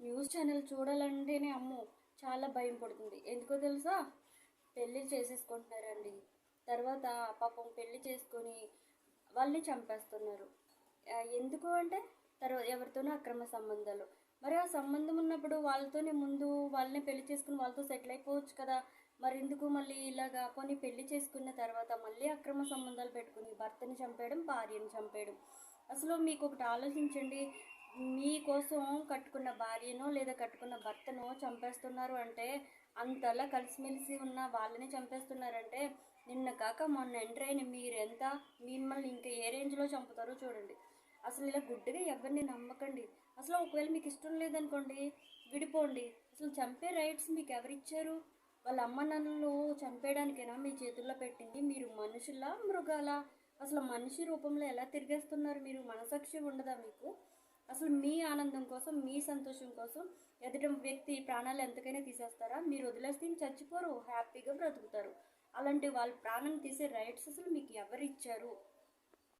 News channel చూడాలంటేనే అమ్మో చాలా భయం పడుతుంది. ఎందుకో తెలుసా? పెళ్ళి చేసేసుకుంటున్నారండి. తర్వాత పాపం పెళ్లి చేసుకొని వాళ్ళని చంపేస్తున్నారు. ఎందుకు అంటే తర్వాత ఎవరితోనో అక్రమ సంబంధాలు. మరి ఆ సంబంధం ఉన్నప్పుడు వాళ్ళతోనే ముందు వాళ్ళని పెళ్లి చేసుకుని వాళ్ళతో సెటిల్ అయిపోవచ్చు కదా. మరి ఎందుకు మళ్ళీ ఇలాగా కొన్ని పెళ్లి చేసుకున్న తర్వాత మళ్ళీ అక్రమ సంబంధాలు పెట్టుకుని భర్తని చంపేయడం, భార్యని చంపేయడం. అసలు మీకు ఒకటి ఆలోచించండి. మీకోసం కట్టుకున్న భార్యనో లేదా కట్టుకున్న భర్తనో చంపేస్తున్నారు అంటే, అంతలా కలిసిమెలిసి ఉన్న వాళ్ళని చంపేస్తున్నారంటే, నిన్న కాక మొన్న ఎంటర్ అయిన మీరెంత, మిమ్మల్ని ఇంకా ఏ రేంజ్లో చంపుతారో చూడండి. అసలు ఇలా గుడ్డిగా ఎవరిని నమ్మకండి. అసలు ఒకవేళ మీకు ఇష్టం లేదనుకోండి, విడిపోండి. అసలు చంపే రైట్స్ మీకు ఎవరిచ్చారు? వాళ్ళ అమ్మ నాన్నలు చంపేయడానికైనా మీ చేతుల్లో పెట్టింది. మీరు మనుషులా, మృగాలా? అసలు మనిషి రూపంలో ఎలా తిరిగేస్తున్నారు మీరు? మనసాక్షి ఉండదా మీకు? అసలు మీ ఆనందం కోసం, మీ సంతోషం కోసం ఎదుటి వ్యక్తి ప్రాణాలు ఎంతకైనా తీసేస్తారా? మీరు వదిలేస్తే చచ్చిపోరు, హ్యాపీగా బ్రతుకుతారు. అలాంటి వాళ్ళ ప్రాణం తీసే రైట్స్ అసలు మీకు ఎవరు ఇచ్చారు?